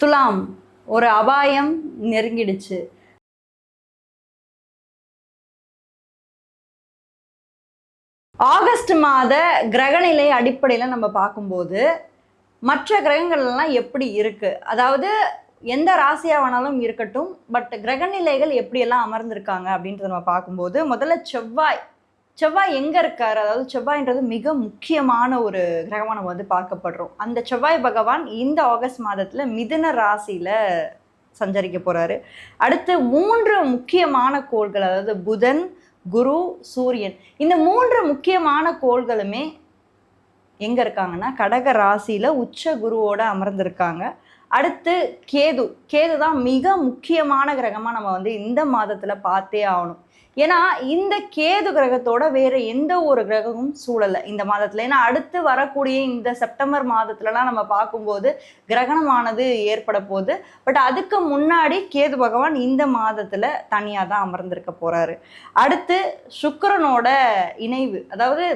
துலாம், ஒரு அபாயம் நெருங்கிடுச்சு. ஆகஸ்ட் மாத கிரகநிலை அடிப்படையில் நம்ம பார்க்கும்போது மற்ற கிரகங்கள்லாம் எப்படி இருக்கு, அதாவது எந்த ராசியா வேணாலும் இருக்கட்டும், பட் கிரகநிலைகள் எப்படியெல்லாம் அமர்ந்திருக்காங்க அப்படின்றத நம்ம பார்க்கும்போது முதல்ல செவ்வாய் எங்க இருக்காரு, அதாவது செவ்வாய்ன்றது மிக முக்கியமான ஒரு கிரகமா நம்ம வந்து பார்க்கப்படுறோம். அந்த செவ்வாய் பகவான் இந்த ஆகஸ்ட் மாதத்துல மிதுன ராசியில சஞ்சரிக்க போறாரு. அடுத்து 3 முக்கியமான கோள்கள், அதாவது புதன், குரு, சூரியன், இந்த 3 முக்கியமான கோள்களுமே எங்க இருக்காங்கன்னா கடக ராசியில உச்ச குருவோட அமர்ந்திருக்காங்க. அடுத்து கேது தான் மிக முக்கியமான கிரகமா நம்ம வந்து இந்த மாதத்துல பார்த்தே ஆகணும். ஏன்னா இந்த கேது கிரகத்தோட வேற எந்த ஒரு கிரகமும் சூழலை இந்த மாதத்துல. ஏன்னா அடுத்து வரக்கூடிய இந்த செப்டம்பர் மாதத்துலலாம் நம்ம பார்க்கும்போது கிரகணமானது ஏற்பட போகுது. பட் அதுக்கு முன்னாடி கேது பகவான் இந்த மாதத்துல தனியா தான் அமர்ந்திருக்க போறாரு. அடுத்து சுக்கிரனோட இணைவு, அதாவது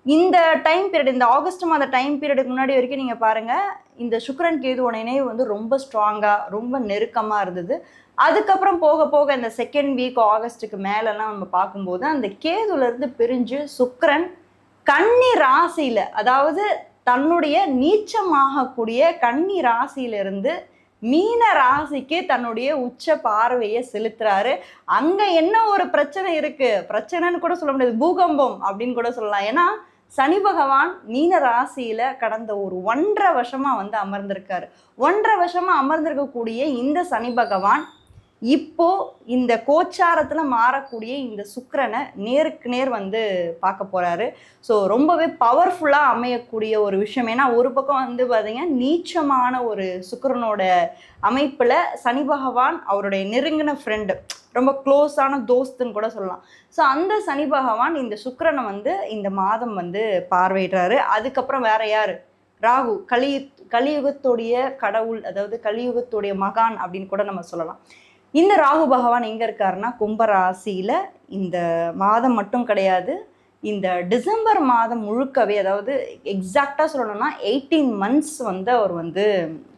இந்த டைம் பீரியட், இந்த ஆகஸ்ட் மாத டைம் பீரியடுக்கு முன்னாடி வரைக்கும் நீங்கள் பாருங்கள், இந்த சுக்கிரன் கேதுவோட இணைவு வந்து ரொம்ப ஸ்ட்ராங்காக ரொம்ப நெருக்கமாக இருந்தது. அதுக்கப்புறம் போக போக இந்த செகண்ட் வீக் ஆகஸ்ட்டுக்கு மேலெல்லாம் நம்ம பார்க்கும்போது அந்த கேதுலேருந்து பிரிஞ்சு சுக்கிரன் கன்னி ராசியில், அதாவது தன்னுடைய நீச்சமாகக்கூடிய கன்னி ராசியிலிருந்து மீன ராசிக்கு தன்னுடைய உச்ச பார்வையை செலுத்துறாரு. அங்க என்ன ஒரு பிரச்சனை இருக்கு, பிரச்சனைன்னு கூட சொல்ல முடியாது, பூகம்பம் அப்படின்னு கூட சொல்லலாம். ஏன்னா சனி பகவான் மீன ராசியில கடந்த ஒரு 1.5 வருஷமா வந்து அமர்ந்திருக்காரு. 1.5 வருஷமா அமர்ந்திருக்கக்கூடிய இந்த சனி பகவான் இப்போ இந்த கோச்சாரத்துல மாறக்கூடிய இந்த சுக்கிரனை நேருக்கு நேர் வந்து பார்க்க போறாரு. ஸோ ரொம்பவே பவர்ஃபுல்லா அமையக்கூடிய ஒரு விஷயம். ஏன்னா ஒரு பக்கம் வந்து பார்த்தீங்கன்னா நீச்சமான ஒரு சுக்கிரனோட அமைப்புல சனி பகவான் அவருடைய நெருங்கின ஃப்ரெண்டு, ரொம்ப க்ளோஸான தோஸ்துன்னு கூட சொல்லலாம். ஸோ அந்த சனி பகவான் இந்த சுக்கிரனை வந்து இந்த மாதம் வந்து பார்வையிடுறாரு. அதுக்கப்புறம் வேற யாரு, ராகு, கலியுகத்துடைய கடவுள், அதாவது கலியுகத்துடைய மகான் அப்படின்னு கூட நம்ம சொல்லலாம். இந்த ராகு பகவான் எங்க இருக்காருன்னா கும்பராசியில இந்த மாதம் மட்டும் கிடையாது, இந்த டிசம்பர் மாதம் முழுக்கவே, அதாவது எக்ஸாக்டா சொல்லணும்னா 18 months வந்து அவர் வந்து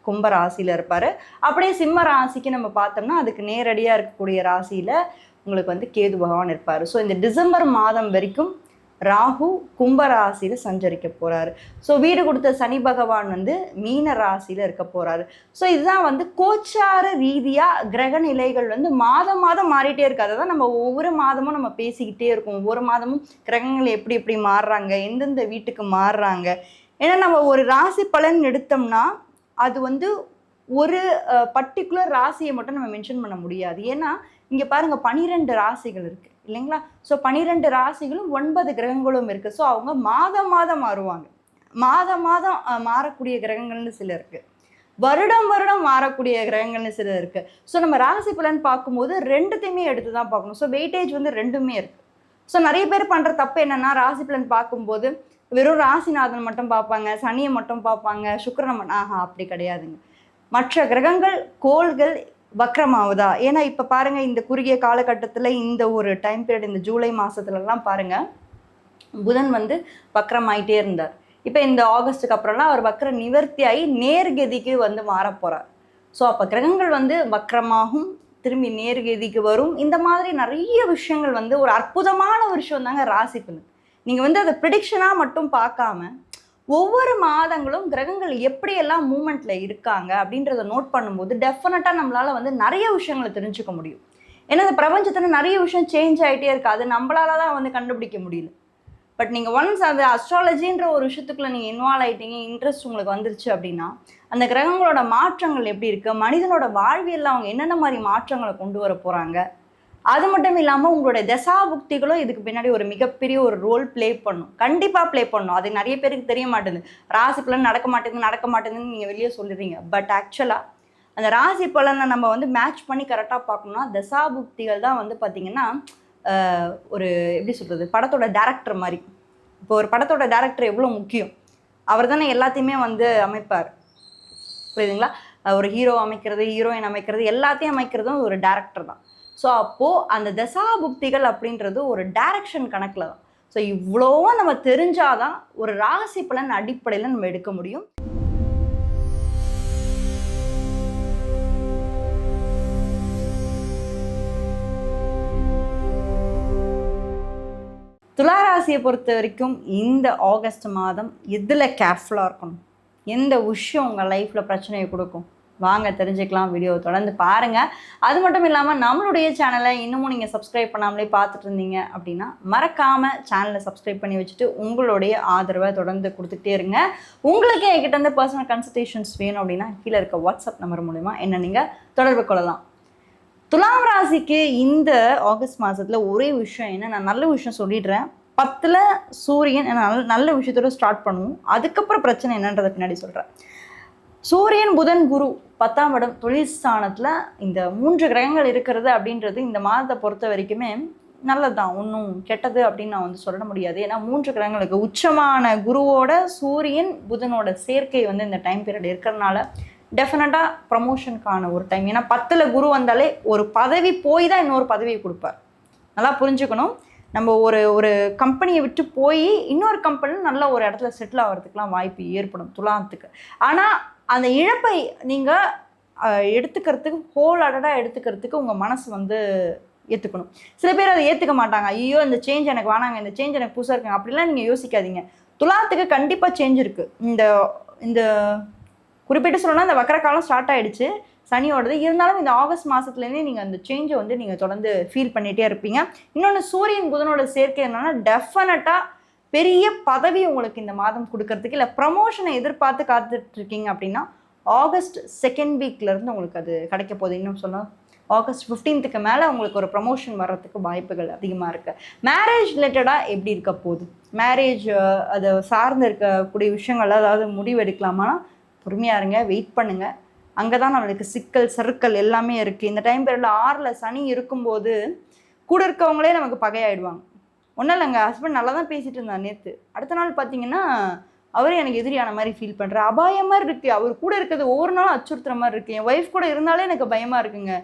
கும்பராசியில இருப்பாரு. அப்படியே சிம்ம ராசிக்கு நம்ம பார்த்தோம்னா அதுக்கு நேரடியா இருக்கக்கூடிய ராசியில உங்களுக்கு வந்து கேது பகவான் இருப்பாரு. ஸோ இந்த டிசம்பர் மாதம் வரைக்கும் ராகு கும்பராசியில சஞ்சரிக்க போறாரு. ஸோ வீடு கொடுத்த சனி பகவான் வந்து மீன ராசியில இருக்க போறாரு. ஸோ இதுதான் வந்து கோச்சார ரீதியா கிரக நிலைகள் வந்து மாதம் மாறிட்டே இருக்கு. அதை தான் நம்ம ஒவ்வொரு மாதமும் நம்ம பேசிக்கிட்டே இருக்கோம். ஒவ்வொரு மாதமும் கிரகங்கள் எப்படி எப்படி மாறுறாங்க, எந்தெந்த வீட்டுக்கு மாறுறாங்க. ஏன்னா நம்ம ஒரு ராசி பலன் எடுத்தோம்னா அது வந்து ஒரு பர்டிகுலர் ராசியை மட்டும் நம்ம மென்ஷன் பண்ண முடியாது. ஏன்னா இங்க பாருங்க 12 ராசிகள் இருக்கு இல்லைங்களா? ஸோ 12 ராசிகளும் 9 கிரகங்களும் இருக்கு. ஸோ அவங்க மாதம் மாறுவாங்க. மாதம் மாறக்கூடிய கிரகங்கள்னு சில இருக்கு, வருடம் மாறக்கூடிய கிரகங்கள்னு சில இருக்கு. ஸோ நம்ம ராசி பலன் பார்க்கும்போது ரெண்டுத்தையுமே எடுத்து தான் பார்க்கணும். ஸோ வெயிட்டேஜ் வந்து ரெண்டுமே இருக்கு. ஸோ நிறைய பேர் பண்ற தப்பு என்னன்னா, ராசி பலன் பார்க்கும்போது வெறும் ராசிநாதன் மட்டும் பார்ப்பாங்க, சனியை மட்டும் பார்ப்பாங்க, சுக்கிரன் அப்படி கிடையாதுங்க. மற்ற கிரகங்கள் கோள்கள் வக்ரமாவுதா? ஏன்னா இப்ப பாருங்க இந்த குறுகிய காலகட்டத்துல இந்த ஒரு டைம் பீரியட், இந்த ஜூலை மாசத்துலலாம் பாருங்க புதன் வந்து வக்ரமாயிட்டே இருந்தார். இப்ப இந்த ஆகஸ்டுக்கு அப்புறம்லாம் அவர் வக்ர நிவர்த்தி ஆகி நேர்கதிக்கு வந்து மாற போறார். ஸோ அப்ப கிரகங்கள் வந்து வக்ரமாகும், திரும்பி நேர்கதிக்கு வரும். இந்த மாதிரி நிறைய விஷயங்கள் வந்து ஒரு அற்புதமான ஒரு விஷயம் தாங்க ராசி பலன். நீங்க வந்து அதை ப்ரிடிக்ஷனா மட்டும் பார்க்காம ஒவ்வொரு மாதங்களும் கிரகங்கள் எப்படியெல்லாம் மூமெண்ட்ல இருக்காங்க அப்படின்றத நோட் பண்ணும்போது டெஃபினட்டா நம்மளால வந்து நிறைய விஷயங்களை தெரிஞ்சுக்க முடியும். ஏன்னா இந்த பிரபஞ்சத்துல நிறைய விஷயம் சேஞ்ச் ஆகிட்டே இருக்கு, அது நம்மளால தான் வந்து கண்டுபிடிக்க முடியல. பட் நீங்கள் ஒன்ஸ் அந்த அஸ்ட்ராலஜின்ற ஒரு விஷயத்துக்குள்ள நீங்கள் இன்வால்வ் ஆகிட்டீங்க, இன்ட்ரெஸ்ட் உங்களுக்கு வந்துருச்சு அப்படின்னா அந்த கிரகங்களோட மாற்றங்கள் எப்படி இருக்கு, மனிதனோட வாழ்வியல்ல அவங்க என்னென்ன மாதிரி மாற்றங்களை கொண்டு வர போறாங்க, அது மட்டும் இல்லாமல் உங்களுடைய தசாபுக்திகளும் இதுக்கு பின்னாடி ஒரு மிகப்பெரிய ஒரு ரோல் ப்ளே பண்ணும். கண்டிப்பாக ப்ளே பண்ணும். அது நிறைய பேருக்கு தெரிய மாட்டேங்குது. ராசி பலன் நடக்க மாட்டேங்குதுன்னு நீங்கள் வெளியே சொல்லிடுறீங்க. பட் ஆக்சுவலாக அந்த ராசி பலனை நம்ம வந்து மேட்ச் பண்ணி கரெக்டாக பார்க்கணும்னா தசாபுக்திகள் தான் வந்து பார்த்திங்கன்னா ஒரு எப்படி சொல்கிறது, படத்தோட டேரக்டர் மாதிரி. இப்போ ஒரு படத்தோட டேரக்டர் எவ்வளோ முக்கியம், அவர் தானே எல்லாத்தையுமே வந்து அமைப்பார், புரியுதுங்களா? ஒரு ஹீரோ அமைக்கிறது, ஹீரோயின் அமைக்கிறது, எல்லாத்தையும் அமைக்கிறதும் ஒரு டேரக்டர் தான். ஸோ அப்போது அந்த தசாபுக்திகள் அப்படின்றது ஒரு டைரக்ஷன் கணக்கில் தான். ஸோ இவ்வளோவும் நம்ம தெரிஞ்சாதான் ஒரு ராசி பலன் அடிப்படையில் நம்ம எடுக்க முடியும். துலா ராசியை பொறுத்த வரைக்கும் இந்த ஆகஸ்ட் மாதம் எதில் கேர்ஃபுல்லாக இருக்கணும், எந்த விஷயம் உங்கள் லைஃப்பில் பிரச்சனையை கொடுக்கும், வாங்க தெரிஞ்சுக்கலாம். வீடியோ தொடர்ந்து பாருங்கள். அது மட்டும் இல்லாமல் நம்மளுடைய சேனலை இன்னமும் நீங்கள் சப்ஸ்கிரைப் பண்ணாமலே பார்த்துட்டு இருந்தீங்க அப்படின்னா மறக்காமல் சேனலை சப்ஸ்கிரைப் பண்ணி வச்சுட்டு உங்களுடைய ஆதரவை தொடர்ந்து கொடுத்துட்டே இருங்க. உங்களுக்கு என்கிட்ட இருந்து பர்சனல் கன்சல்டேஷன்ஸ் வேணும் அப்படின்னா கீழே இருக்க வாட்ஸ்அப் நம்பர் மூலிமா என்ன நீங்கள் தொடர்பு கொள்ளலாம். துலாம் ராசிக்கு இந்த ஆகஸ்ட் மாதத்தில் ஒரே விஷயம் என்ன, நான் நல்ல விஷயம் சொல்லிடுறேன். 10ல் சூரியன் நல்ல விஷயத்தோடு ஸ்டார்ட் பண்ணுவோம். அதுக்கப்புறம் பிரச்சனை என்னன்றதை பின்னாடி சொல்கிறேன். சூரியன் புதன் குரு 10ஆம் இடம் தொழில் ஸ்தானத்தில் இந்த 3 கிரகங்கள் இருக்கிறது அப்படின்றது இந்த மாதத்தை பொறுத்த வரைக்குமே நல்லது தான், ஒன்றும் கெட்டது அப்படின்னு நான் வந்து சொல்ல முடியாது. ஏன்னா 3 கிரகங்களுக்கு உச்சமான குருவோட சூரியன் புதனோட சேர்க்கை வந்து இந்த டைம் பீரியட் இருக்கிறதுனால டெஃபினட்டாக ப்ரமோஷனுக்கான ஒரு டைம். ஏன்னா 10ல் குரு வந்தாலே ஒரு பதவி போய் தான் இன்னொரு பதவியை கொடுப்பார். நல்லா புரிஞ்சுக்கணும். நம்ம ஒரு கம்பெனியை விட்டு போய் இன்னொரு கம்பெனியில் நல்ல ஒரு இடத்துல செட்டில் ஆகிறதுக்கெலாம் வாய்ப்பு ஏற்படும் துலாத்துக்கு. ஆனால் அந்த இழப்பை நீங்கள் எடுத்துக்கிறதுக்கு ஹோல்ஹார்ட்டடாக எடுத்துக்கிறதுக்கு உங்கள் மனசு வந்து ஏற்றுக்கணும். சில பேர் அதை ஏற்றுக்க மாட்டாங்க. ஐயோ இந்த சேஞ்ச் எனக்கு வேணாங்க, இந்த சேஞ்ச் எனக்கு புதுசாக இருக்குங்க அப்படிலாம் நீங்கள் யோசிக்காதீங்க. துலாத்துக்கு கண்டிப்பாக சேஞ்ச் இருக்குது. இந்த குறிப்பிட்டு சொல்லணும்னா இந்த வக்கர காலம் ஸ்டார்ட் ஆகிடுச்சு சனியோடது. இருந்தாலும் இந்த ஆகஸ்ட் மாதத்துலேருந்தே நீங்கள் அந்த சேஞ்சை வந்து நீங்கள் தொடர்ந்து ஃபீல் பண்ணிகிட்டே இருப்பீங்க. இன்னொன்று சூரியன் புதனோட சேர்க்கை என்னன்னா டெஃபினட்டாக பெரிய பதவி உங்களுக்கு இந்த மாதம் கொடுக்கறதுக்கு, இல்லை ப்ரமோஷனை எதிர்பார்த்து காத்துட்ருக்கீங்க அப்படின்னா ஆகஸ்ட் 2nd வீக்லேருந்து உங்களுக்கு அது கிடைக்க போகுது. இன்னும் சொன்னால் ஆகஸ்ட் 15க்கு மேலே உங்களுக்கு ஒரு ப்ரமோஷன் வர்றதுக்கு வாய்ப்புகள் அதிகமாக இருக்குது. மேரேஜ் ரிலேட்டடாக எப்படி இருக்க போகுது, மேரேஜ் அதை சார்ந்து இருக்கக்கூடிய விஷயங்கள் அதாவது முடிவு எடுக்கலாமா, பொறுமையாக இருங்க, வெயிட் பண்ணுங்கள். அங்கே தான் நம்மளுக்கு சிக்கல் சறுக்கல் எல்லாமே இருக்குது. இந்த டைம் பீரியடில் 6ல் சனி இருக்கும்போது கூட இருக்கவங்களே நமக்கு பகையாயிடுவாங்க. ஒன்றும் இல்லைங்க, ஹஸ்பண்ட் நல்லா தான் பேசிகிட்டு இருந்தார் நேற்று, அடுத்த நாள் பார்த்தீங்கன்னா அவரே எனக்கு எதிரியான மாதிரி ஃபீல் பண்ணுறேன். அபாயம் மாதிரி இருக்குது, அவர் கூட இருக்கிறது ஒவ்வொரு நாளும் அச்சுறுத்துற மாதிரி இருக்குது. என் ஒய்ஃப் கூட இருந்தாலே எனக்கு பயமாக இருக்குங்க.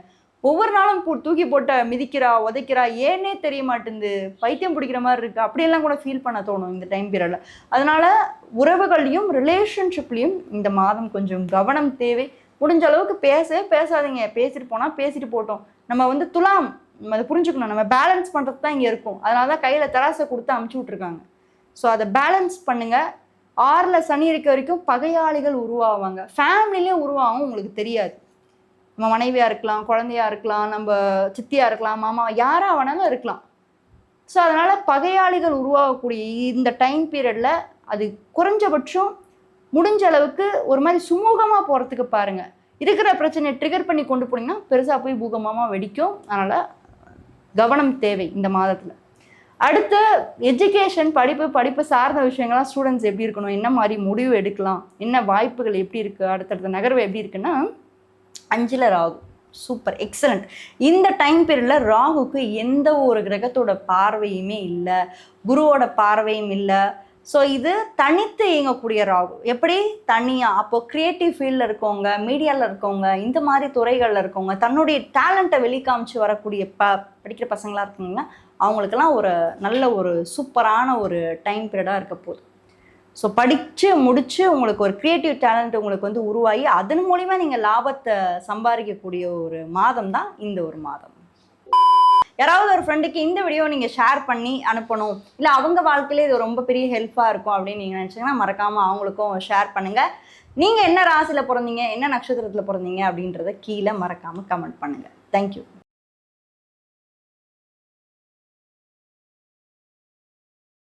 ஒவ்வொரு நாளும் தூக்கி போட்ட மிதிக்கிறா உதைக்கிறா, ஏன்னே தெரிய மாட்டேங்குது, பைத்தியம் பிடிக்கிற மாதிரி இருக்குது, அப்படியெல்லாம் கூட ஃபீல் பண்ண தோணும் இந்த டைம் பீரியடில். அதனால் உறவுகள்லையும் ரிலேஷன்ஷிப்லேயும் இந்த மாதம் கொஞ்சம் கவனம் தேவை. முடிஞ்ச அளவுக்கு பேசாதீங்க. பேசிட்டு போனால் பேசிட்டு போட்டோம். நம்ம வந்து துலாம் அதை புரிஞ்சுக்கணும். நம்ம பேலன்ஸ் பண்ணுறது தான் இங்கே இருக்கும். அதனால தான் கையில் தராசை கொடுத்து அமுச்சு விட்ருக்காங்க. ஸோ அதை பேலன்ஸ் பண்ணுங்கள். 6ல் சனி இருக்க வரைக்கும் பகையாளிகள் உருவாவாங்க, ஃபேமிலியிலே உருவாகும், உங்களுக்கு தெரியாது. நம்ம மனைவியாக இருக்கலாம், குழந்தையாக இருக்கலாம், நம்ம சித்தியாக இருக்கலாம், மாமா யாராக வேணாலும் இருக்கலாம். ஸோ அதனால் பகையாளிகள் உருவாகக்கூடிய இந்த டைம் பீரியடில் அது குறைஞ்சபட்சம் முடிஞ்ச அளவுக்கு ஒரு மாதிரி சுமூகமாக போகிறதுக்கு பாருங்கள். இருக்கிற பிரச்சனையை ட்ரிகர் பண்ணி கொண்டு போனீங்கன்னா பெருசாக போய் பூகம்பமாக வெடிக்கும். அதனால் கவனம் தேவை இந்த மாதத்தில். அடுத்து எஜுகேஷன், படிப்பு சார்ந்த விஷயங்கள்லாம் ஸ்டூடெண்ட்ஸ் எப்படி இருக்கணும், என்ன மாதிரி முடிவு எடுக்கலாம், என்ன வாய்ப்புகள் எப்படி இருக்குது, அடுத்தடுத்த நகர்வு எப்படி இருக்குன்னா 5ல் ராகு. Super excellent. இந்த டைம் பீரியடில் ராகுக்கு எந்த ஒரு கிரகத்தோட பார்வையுமே இல்லை, குருவோட பார்வையும் இல்லை. ஸோ இது தனித்து இயங்கக்கூடிய ராகு. எப்படி தனியாக அப்போது க்ரியேட்டிவ் ஃபீல்டில் இருக்கவங்க, மீடியாவில் இருக்கவங்க, இந்த மாதிரி துறைகளில் இருக்கவங்க, தன்னுடைய டேலண்ட்டை வெளிக்காமிச்சு வரக்கூடிய படிக்கிற பசங்களாக இருக்குங்க, அவங்களுக்கெல்லாம் ஒரு நல்ல ஒரு சூப்பரான ஒரு டைம் பீரியடாக இருக்க போகுது. ஸோ படித்து முடித்து உங்களுக்கு ஒரு க்ரியேட்டிவ் டேலண்ட் உங்களுக்கு வந்து உருவாகி அதன் மூலிமா நீங்கள் லாபத்தை சம்பாதிக்கக்கூடிய ஒரு மாதம் தான் இந்த ஒரு மாதம். யாராவது ஒரு ஃப்ரெண்டுக்கு இந்த வீடியோ நீங்கள் ஷேர் பண்ணி அனுப்பணும், இல்லை அவங்க வாழ்க்கையிலே இது ரொம்ப பெரிய ஹெல்ப்பாக இருக்கும் அப்படின்னு நீங்கள் நினச்சிங்கன்னா மறக்காமல் அவங்களுக்கும் ஷேர் பண்ணுங்கள். நீங்கள் என்ன ராசியில் பிறந்தீங்க, என்ன நட்சத்திரத்தில் பிறந்தீங்க அப்படின்றத கீழே மறக்காமல் கமெண்ட் பண்ணுங்கள். தேங்க்யூ.